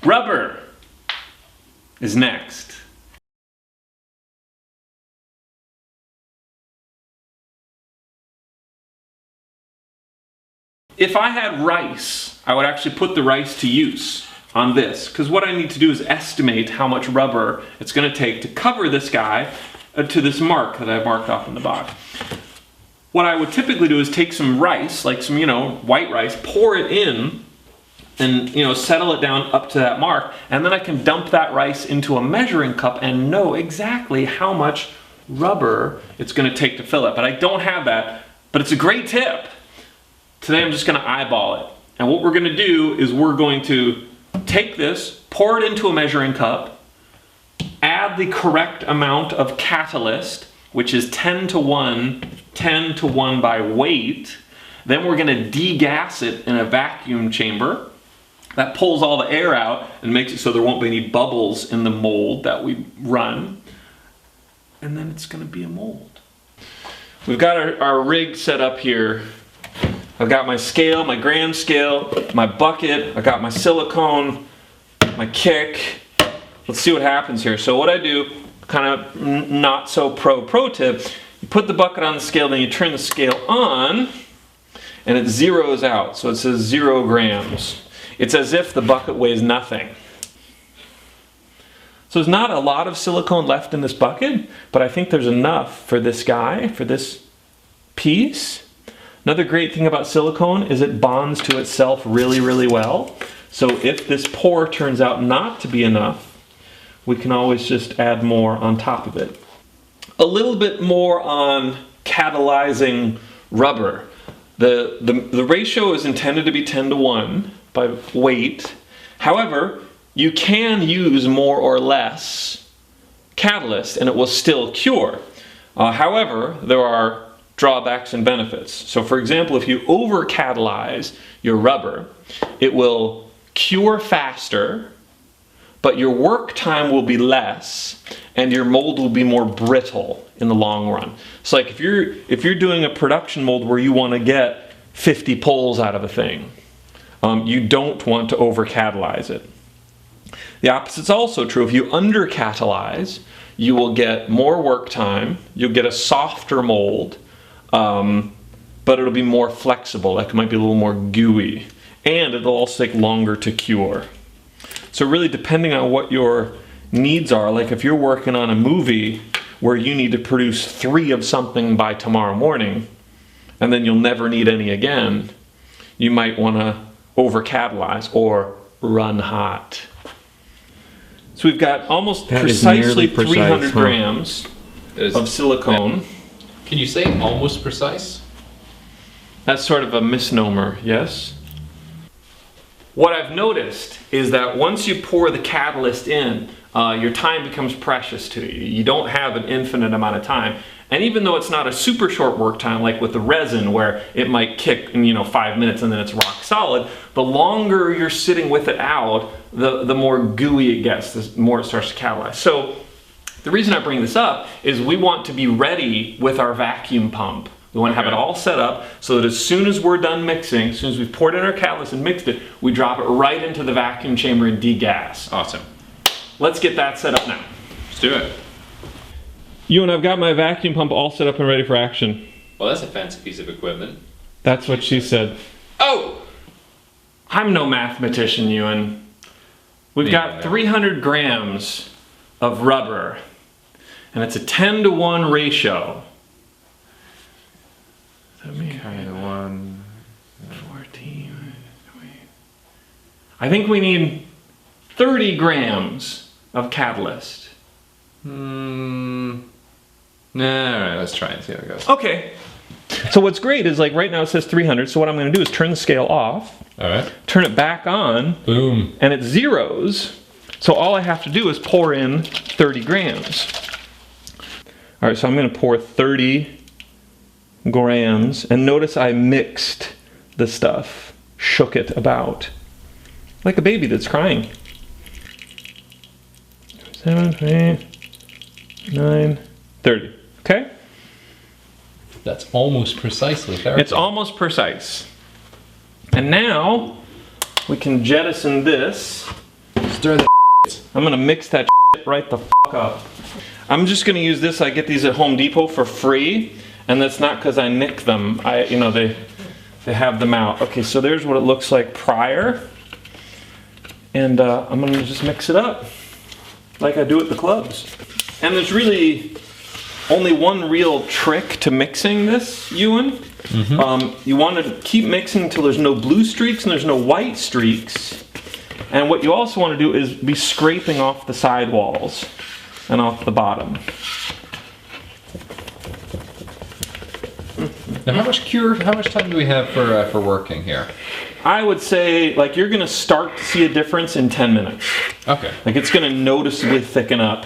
Rubber is next. If I had rice, I would actually put the rice to use on this, because what I need to do is estimate how much rubber it's going to take to cover this guy to this mark that I've marked off in the box. What I would typically do is take some rice, like some, white rice, pour it in, and settle it down up to that mark, and then I can dump that rice into a measuring cup and know exactly how much rubber it's going to take to fill it. But I don't have that, but it's a great tip. Today I'm just going to eyeball it. And what we're going to do is we're going to take this, pour it into a measuring cup, add the correct amount of catalyst, which is 10 to 1 by weight. Then we're going to degas it in a vacuum chamber. That pulls all the air out and makes it so there won't be any bubbles in the mold that we run. And then it's going to be a mold. We've got our rig set up here. I've got my scale, my gram scale, my bucket, I got my silicone, my kick. Let's see what happens here. So what I do, kind of not so pro tip, you put the bucket on the scale, then you turn the scale on, and it zeroes out. So it says 0 grams. It's as if the bucket weighs nothing. So there's not a lot of silicone left in this bucket, but I think there's enough for this guy, for this piece. Another great thing about silicone is it bonds to itself really, really well. So if this pour turns out not to be enough, we can always just add more on top of it. A little bit more on catalyzing rubber. The ratio is intended to be 10 to 1 by weight. However, you can use more or less catalyst and it will still cure. However, there are drawbacks and benefits. So for example, if you over-catalyze your rubber, it will cure faster, but your work time will be less and your mold will be more brittle in the long run. So like if you're doing a production mold where you want to get 50 pulls out of a thing, you don't want to over-catalyze it. The opposite's also true. If you under-catalyze, you will get more work time, you'll get a softer mold, but it'll be more flexible, like it might be a little more gooey, and it'll also take longer to cure. So really depending on what your needs are, like if you're working on a movie where you need to produce 3 of something by tomorrow morning, and then you'll never need any again, you might want to over-catalyze or run hot. So we've got almost precisely 300 grams of silicone. Can you say almost precise? That's sort of a misnomer, yes? What I've noticed is that once you pour the catalyst in, your time becomes precious to you. You don't have an infinite amount of time. And even though it's not a super short work time, like with the resin where it might kick in 5 minutes and then it's rock solid, the longer you're sitting with it out, the more gooey it gets, the more it starts to catalyze. So the reason I bring this up is we want to be ready with our vacuum pump. We want to have it all set up so that as soon as we're done mixing, as soon as we've poured in our catalyst and mixed it, we drop it right into the vacuum chamber and degas. Awesome. Let's get that set up now. Let's do it. And I've got my vacuum pump all set up and ready for action. Well, that's a fancy piece of equipment. That's what she said. Oh! I'm no mathematician, Ewan. We've got 300 grams of rubber, and it's a 10 to 1 ratio. Kind of 1, 14. I think we need 30 grams of catalyst. Alright, let's try and see how it goes. Okay. So what's great is like right now it says 300, so what I'm going to do is turn the scale off. Alright. Turn it back on. Boom. And it zeros. So all I have to do is pour in 30 grams. Alright, so I'm going to pour 30 grams. And notice I mixed the stuff. Shook it about. Like a baby that's crying. 7, 8, 9, 30. Okay? That's almost precisely 30. It's almost precise. And now we can jettison this Stir the I'm gonna mix that right the fuck up. I'm just gonna use this. I get these at Home Depot for free, and that's not because I nick them. They have them out. Okay, so there's what it looks like prior, and I'm gonna just mix it up like I do at the clubs. And there's really only one real trick to mixing this, Ewan. You want to keep mixing until there's no blue streaks and there's no white streaks. And what you also want to do is be scraping off the side walls and off the bottom. Now, how much time do we have for working here? I would say, like, you're going to start to see a difference in 10 minutes. Okay. Like, it's going to noticeably thicken up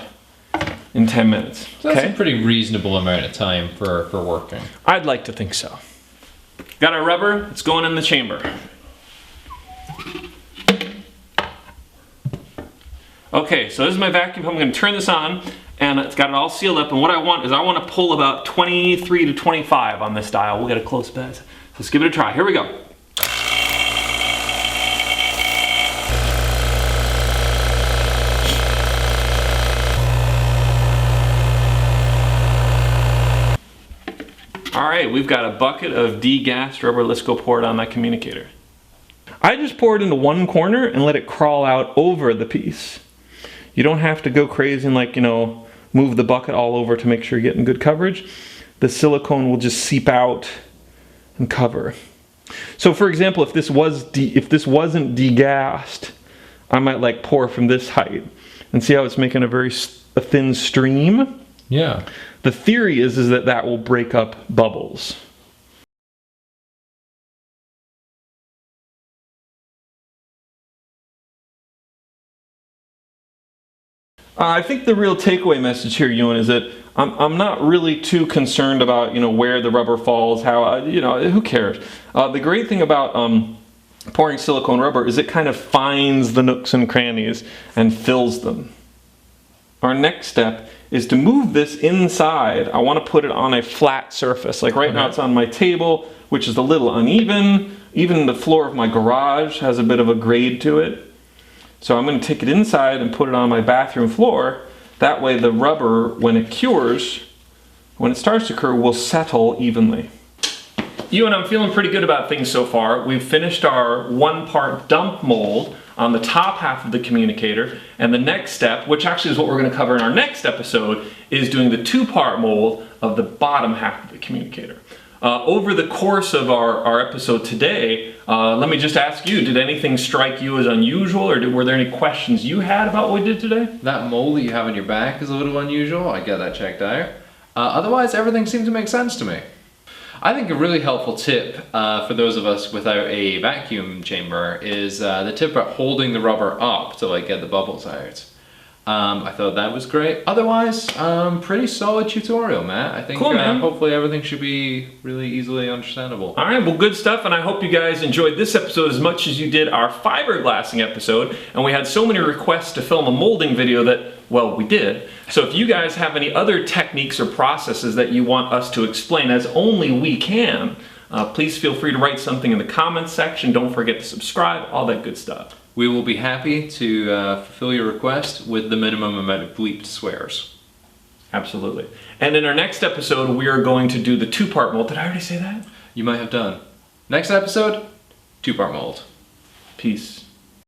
in 10 minutes. So that's a pretty reasonable amount of time for working. I'd like to think so. Got our rubber, it's going in the chamber. Okay, so this is my vacuum pump. I'm going to turn this on, and it's got it all sealed up, and what I want to pull about 23 to 25 on this dial. We'll get a close bet. So let's give it a try. Here we go. All right, we've got a bucket of degassed rubber. Let's go pour it on that communicator. I just pour it into one corner and let it crawl out over the piece. You don't have to go crazy and, like, move the bucket all over to make sure you're getting good coverage. The silicone will just seep out and cover. So for example, if this wasn't degassed, I might like pour from this height and see how it's making a thin stream. Yeah. The theory is that will break up bubbles. I think the real takeaway message here, Ewan, is that I'm not really too concerned about where the rubber falls, how who cares. The great thing about pouring silicone rubber is it kind of finds the nooks and crannies and fills them. Our next step is to move this inside. I want to put it on a flat surface. Like right now it's on my table, which is a little uneven. Even the floor of my garage has a bit of a grade to it. So I'm going to take it inside and put it on my bathroom floor. That way the rubber, when it cures, when it starts to cure, will settle evenly. Ewan, I'm feeling pretty good about things so far. We've finished our 1-part dump mold on the top half of the communicator, and the next step, which actually is what we're going to cover in our next episode, is doing the 2-part mold of the bottom half of the communicator. Over the course of our episode today, let me just ask you, did anything strike you as unusual, or were there any questions you had about what we did today? That mold that you have on your back is a little unusual. I get that checked out. Otherwise, everything seemed to make sense to me. I think a really helpful tip for those of us without a vacuum chamber is the tip about holding the rubber up to get the bubbles out. I thought that was great. Otherwise, pretty solid tutorial, Matt. I think cool, hopefully everything should be really easily understandable. All right, well, good stuff, and I hope you guys enjoyed this episode as much as you did our fiberglassing episode. And we had so many requests to film a molding video that, well, we did. So if you guys have any other techniques or processes that you want us to explain, as only we can, please feel free to write something in the comments section. Don't forget to subscribe, all that good stuff. We will be happy to fulfill your request with the minimum amount of bleeped swears. Absolutely. And in our next episode, we are going to do the 2-part mold. Did I already say that? You might have done. Next episode, 2-part mold. Peace.